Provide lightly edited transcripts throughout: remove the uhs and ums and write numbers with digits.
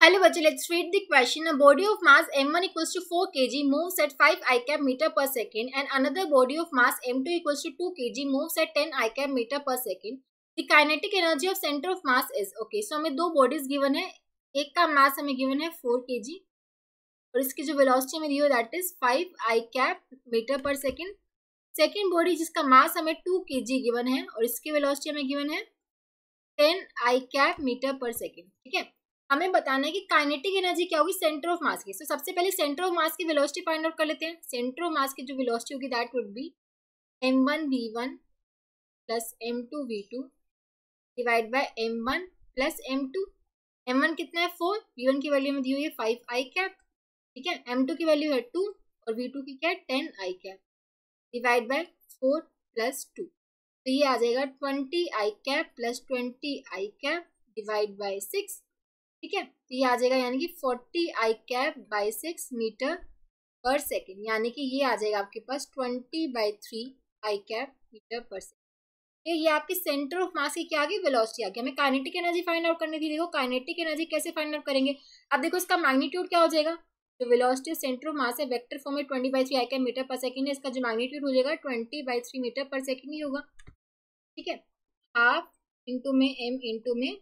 Hello बच्चे, let's read the question. A body of mass m1 equals to 4 kg moves at 5 I cap meter per second and another body of mass m2 equals to 2 kg moves at 10 I cap meter per second. The kinetic energy of center of mass is okay. So हमें दो bodies given है, एक का mass हमें given है 4 kg और इसकी जो velocity हमें दी है that is 5 I cap meter per second. Second body जिसका mass हमें 2 kg given है और इसकी velocity हमें given है 10 I cap meter per second. ठीक है, हमें बताना है कि काइनेटिक एनर्जी क्या होगी सेंटर ऑफ मास की. तो सबसे पहले सेंटर ऑफ मास की वेलोसिटी फाइंड आउट कर लेते हैं. सेंटर ऑफ मास की जो वेलोसिटी होगी that would be m1 v1 plus m2 v2 divide by m1 plus m2. m1 कितना है 4, v1 की वैल्यू में दी हुई है 5 i कैप. ठीक है, m2 की वैल्यू है 2 और v2 की क्या है 10 i cap divide by 4 plus 2. तो ये आ जाएगा 20 i cap plus 20 i cap divide by 6. ठीक है, तो ये आ जाएगा यानी कि 40 आई कैप बाई 6 मीटर पर सेकेंड, यानी कि ये आ जाएगा आपके पास 20/3 आई कैप मीटर पर सेकेंड. ये आपके सेंटर ऑफ मास की क्या आ गई वेलोसिटी आ गई. हमें काइनेटिक एनर्जी फाइंड आउट करनी थी. देखो काइनेटिक एनर्जी कैसे फाइंड आउट करेंगे. अब देखो इसका मैग्नीट्यूड क्या हो जाएगा. जो वेलोसिटी सेंटर ऑफ मास है वेक्टर फॉर्म में 20/3 आई कैप मीटर पर सेकेंड है. इसका जो मैग्नीट्यूड हो जाएगा 20/3 मीटर पर सेकेंड ही होगा. ठीक है, हाफ इंटू में m इंटू में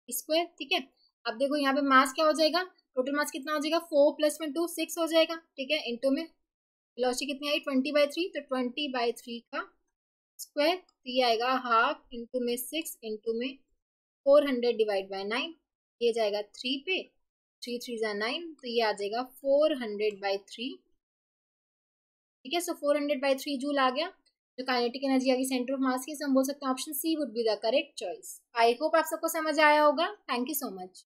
स्क्वायर. ठीक है, अब देखो यहाँ पे मास क्या हो जाएगा, टोटल मास कितना हो जाएगा 4 प्लस में 2 6 हो जाएगा. ठीक है, इंटू में वेलोसिटी कितनी आई 20/3, तो 20/3 का स्क्वायर. तो ये आएगा हाफ इंटू में 6 इंटू में 400 डिवाइड बाय 9. ये जाएगा 3 पे, 3 3 जा 9, तो ये आ जाएगा 400/3. ठीक है, सो 400/3 जूल आ गया. जो काइनेटिक एनर्जी आ गई सेंटर ऑफ मास की, हम बोल सकते हैं option C would be the correct choice. I hope आप सबको समझ आया होगा. Thank you so much.